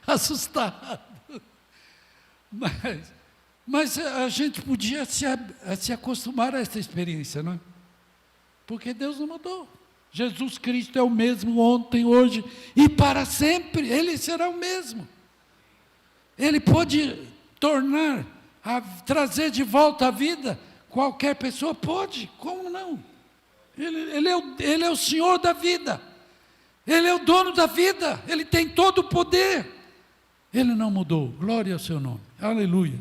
S2: assustados. Mas a gente podia se acostumar a essa experiência, não é? Porque Deus não mudou. Jesus Cristo é o mesmo ontem, hoje e para sempre. Ele será o mesmo. Ele pode trazer de volta a vida qualquer pessoa, pode, como não? Ele é o Senhor da vida. Ele é o dono da vida. Ele tem todo o poder. Ele não mudou. Glória ao seu nome. Aleluia.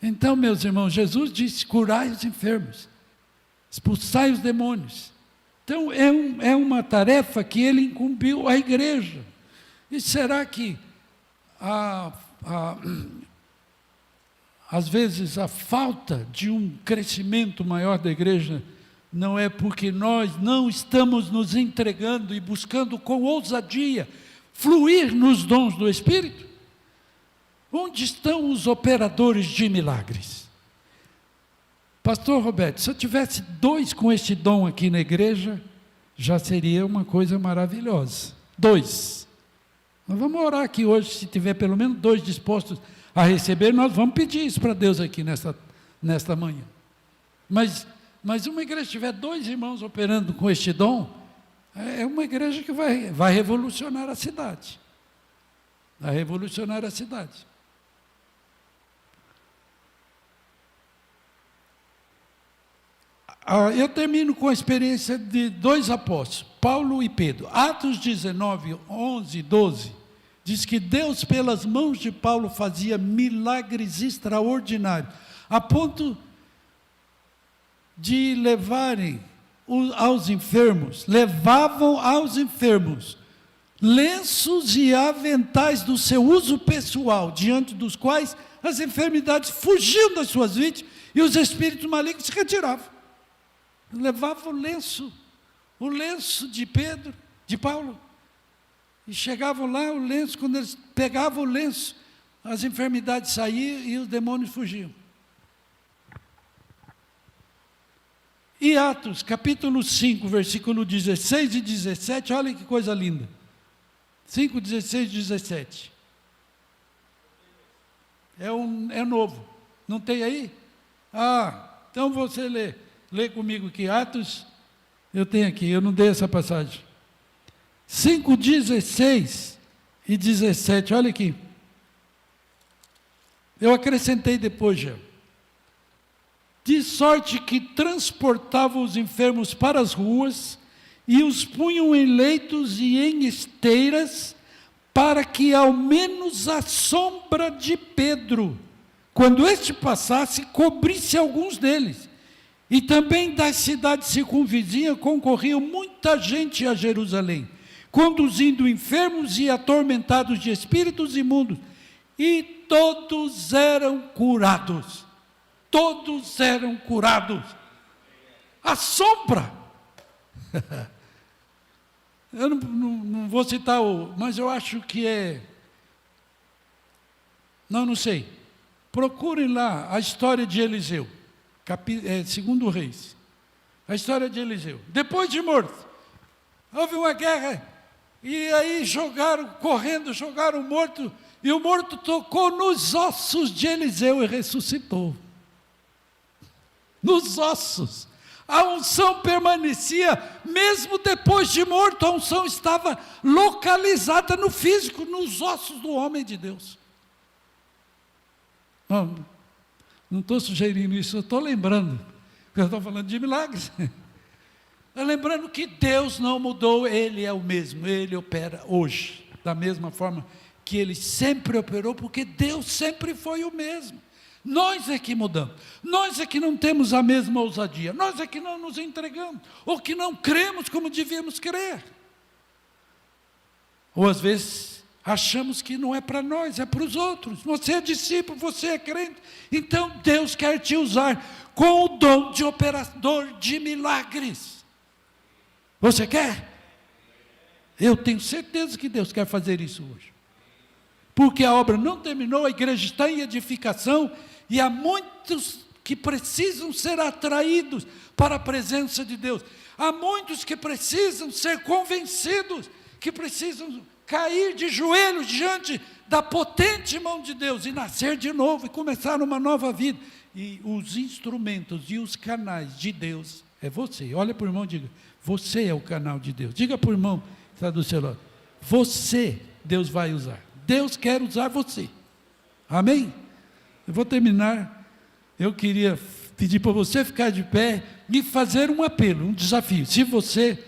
S2: Então, meus irmãos, Jesus disse: curai os enfermos, expulsai os demônios. Então, é uma tarefa que ele incumbiu à igreja. E será que às vezes a falta de um crescimento maior da igreja não é porque nós não estamos nos entregando e buscando com ousadia fluir nos dons do Espírito? Onde estão os operadores de milagres? Pastor Roberto, se eu tivesse 2 com este dom aqui na igreja, já seria uma coisa maravilhosa. 2. Nós vamos orar aqui hoje, se tiver pelo menos 2 dispostos a receber, nós vamos pedir isso para Deus aqui nesta manhã. Mas uma igreja que tiver 2 irmãos operando com este dom, é uma igreja que vai revolucionar a cidade. Vai revolucionar a cidade. Eu termino com a experiência de 2 apóstolos, Paulo e Pedro. Atos 19, 11 e 12, diz que Deus, pelas mãos de Paulo, fazia milagres extraordinários, a ponto de levavam aos enfermos lenços e aventais do seu uso pessoal, diante dos quais as enfermidades fugiam das suas vítimas e os espíritos malignos se retiravam. Levava o lenço de Pedro, de Paulo, e chegavam lá, o lenço, quando eles pegavam o lenço, as enfermidades saíam e os demônios fugiam. E Atos, capítulo 5, versículo 16 e 17, olha que coisa linda. 5, 16 e 17. É novo. Não tem aí? Então você lê. Lê comigo aqui, Atos, eu tenho aqui, eu não dei essa passagem. 5, 16 e 17, olha aqui. Eu acrescentei depois já. De sorte que transportavam os enfermos para as ruas e os punham em leitos e em esteiras, para que ao menos a sombra de Pedro, quando este passasse, cobrisse alguns deles. E também das cidades circunvizinhas concorriam muita gente a Jerusalém, conduzindo enfermos e atormentados de espíritos imundos, e todos eram curados. Todos eram curados. A sombra. Eu não vou citar mas eu acho que não sei. Procurem lá a história de Eliseu. 2 Reis, a história de Eliseu. Depois de morto, houve uma guerra, e aí jogaram o morto, e o morto tocou nos ossos de Eliseu e ressuscitou. Nos ossos. A unção permanecia, mesmo depois de morto, a unção estava localizada no físico, nos ossos do homem de Deus. Não estou sugerindo isso, eu estou lembrando, porque eu estou falando de milagres. Estou lembrando que Deus não mudou, Ele é o mesmo, Ele opera hoje, da mesma forma que Ele sempre operou, porque Deus sempre foi o mesmo. Nós é que mudamos, nós é que não temos a mesma ousadia, nós é que não nos entregamos, ou que não cremos como devíamos crer. Ou às vezes achamos que não é para nós, é para os outros. Você é discípulo, você é crente, então Deus quer te usar com o dom de operador de milagres. Você quer? Eu tenho certeza que Deus quer fazer isso hoje. Porque a obra não terminou, a igreja está em edificação, e há muitos que precisam ser atraídos para a presença de Deus. Há muitos que precisam ser convencidos, que precisam cair de joelhos diante da potente mão de Deus e nascer de novo e começar uma nova vida. E os instrumentos e os canais de Deus é você. Olha para o irmão e diga: você é o canal de Deus. Diga para o irmão que está do seu lado: você, Deus vai usar. Deus quer usar você. Amém? Eu vou terminar. Eu queria pedir para você ficar de pé e fazer um apelo, um desafio. Se você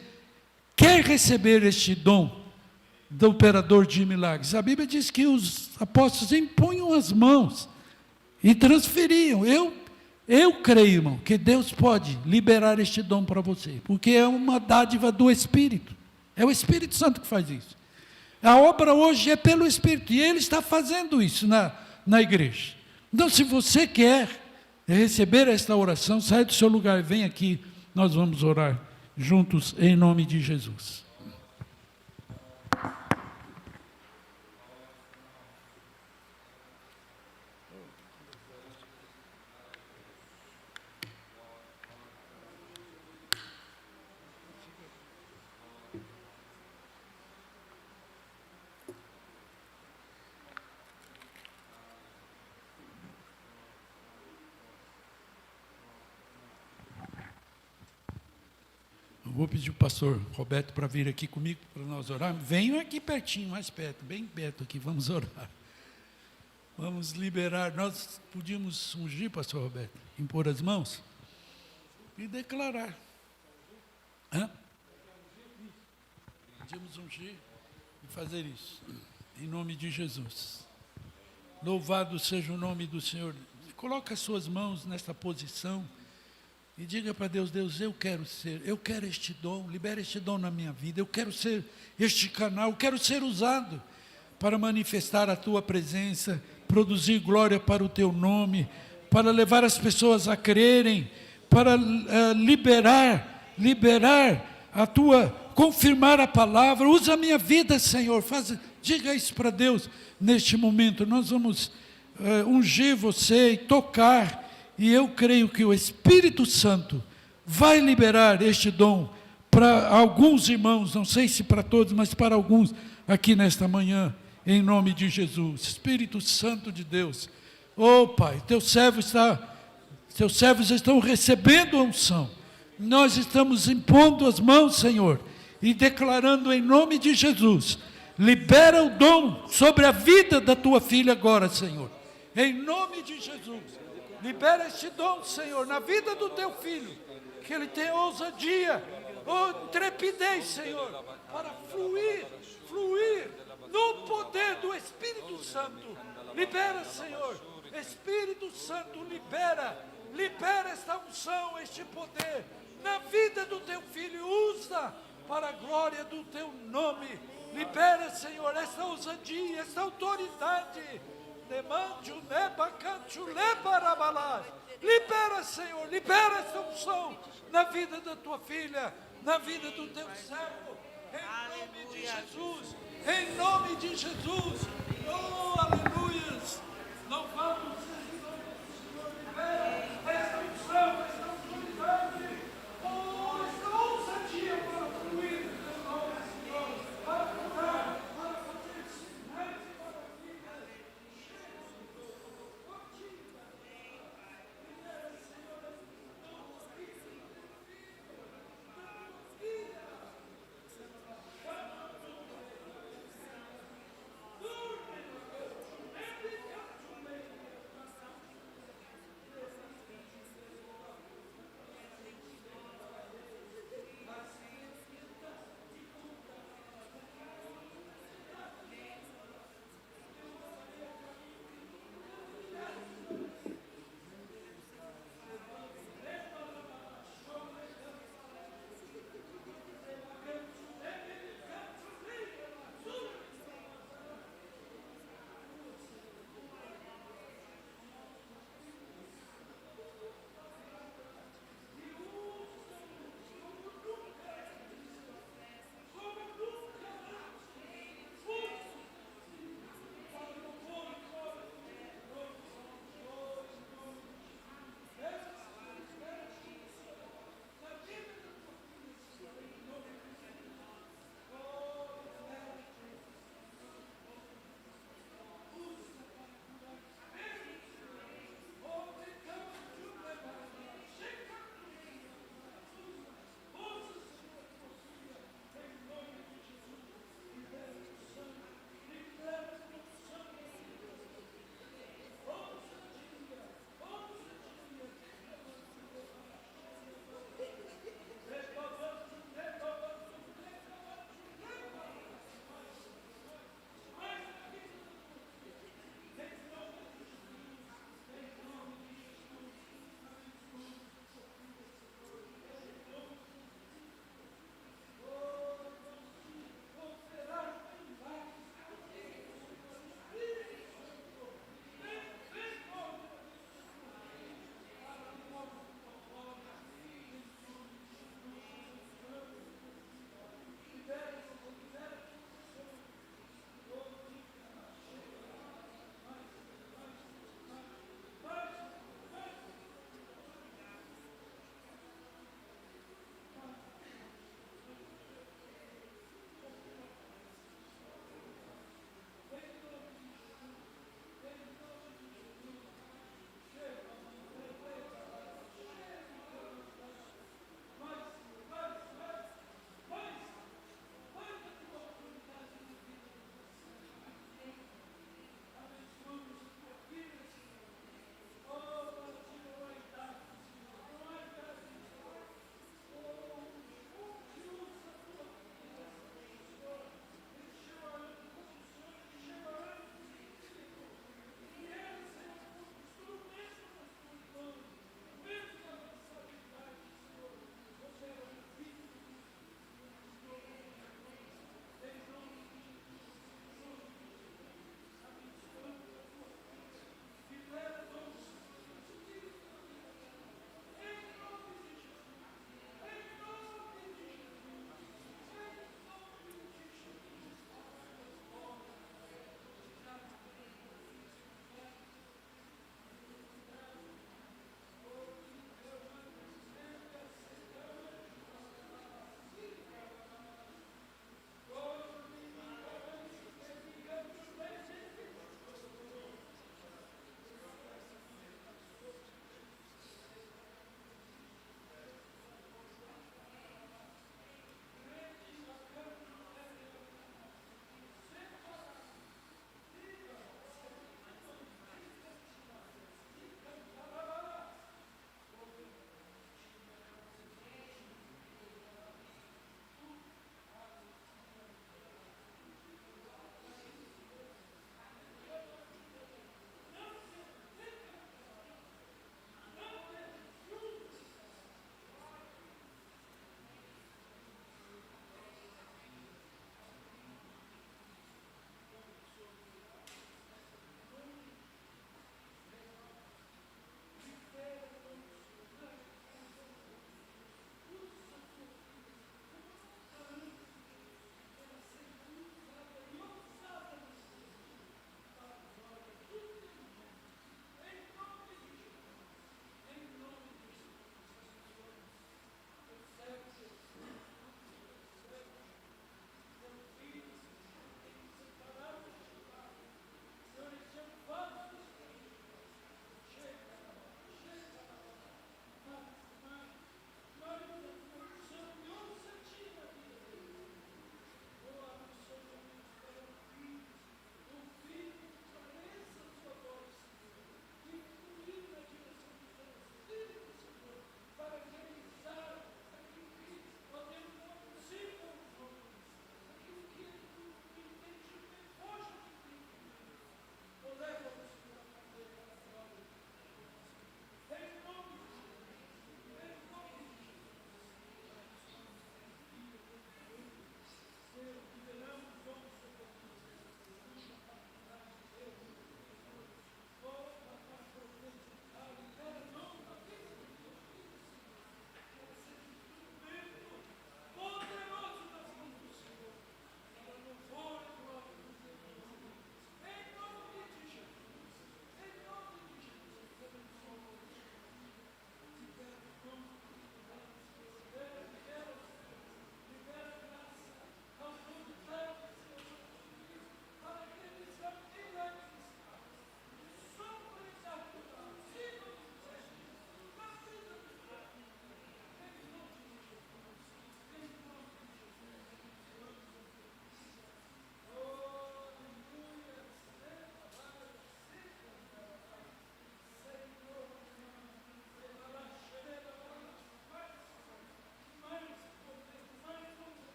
S2: quer receber este dom do operador de milagres, a Bíblia diz que os apóstolos impunham as mãos e transferiam. Eu creio, irmão, que Deus pode liberar este dom para você, porque é uma dádiva do Espírito. É o Espírito Santo que faz isso. A obra hoje é pelo Espírito, e Ele está fazendo isso na igreja. Então, se você quer receber esta oração, sai do seu lugar, vem aqui, nós vamos orar juntos em nome de Jesus. Vou pedir o pastor Roberto para vir aqui comigo, para nós orarmos. Venham aqui pertinho, mais perto, bem perto aqui, vamos orar. Vamos liberar. Nós podíamos ungir, pastor Roberto, impor as mãos e declarar. Podíamos ungir e fazer isso, em nome de Jesus. Louvado seja o nome do Senhor. Coloque as suas mãos nesta posição. E diga para Deus, Deus, eu quero este dom, libera este dom na minha vida, eu quero ser este canal, eu quero ser usado para manifestar a Tua presença, produzir glória para o Teu nome, para levar as pessoas a crerem, para liberar a Tua, confirmar a palavra, usa a minha vida, Senhor, diga isso para Deus neste momento. Nós vamos ungir você e tocar. E eu creio que o Espírito Santo vai liberar este dom para alguns irmãos, não sei se para todos, mas para alguns aqui nesta manhã, em nome de Jesus. Espírito Santo de Deus, Pai, teus servos estão recebendo a unção. Nós estamos impondo as mãos, Senhor, e declarando em nome de Jesus, libera o dom sobre a vida da tua filha agora, Senhor, em nome de Jesus. Libera este dom, Senhor, na vida do teu filho, que ele tenha ousadia, intrepidez, Senhor, para fluir no poder do Espírito Santo. Libera, Senhor, Espírito Santo, libera esta unção, este poder, na vida do teu filho, usa para a glória do teu nome. Libera, Senhor, esta ousadia, esta autoridade. Libera, Senhor, libera esta unção na vida da tua filha, na vida do teu servo, em nome de Jesus, em nome de Jesus. Oh, aleluias, louvamos seja o nome do Senhor. Libera esta unção, esta autoridade, esta ousadia para fluir no teu nome, Senhor, para curar, para fazer sinais e maravilhas.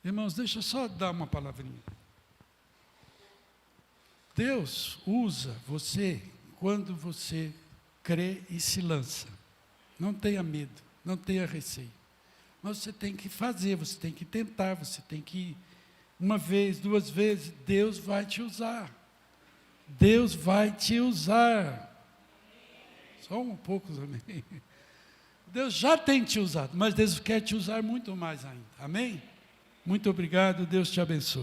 S2: Irmãos, deixa eu só dar uma palavrinha. Deus usa você quando você crê e se lança. Não tenha medo, não tenha receio. Mas você tem que fazer, você tem que tentar, você tem que, uma vez, duas vezes, Deus vai te usar. Deus vai te usar. Só um pouco também. Deus já tem te usado, mas Deus quer te usar muito mais ainda. Amém? Muito obrigado, Deus te abençoe.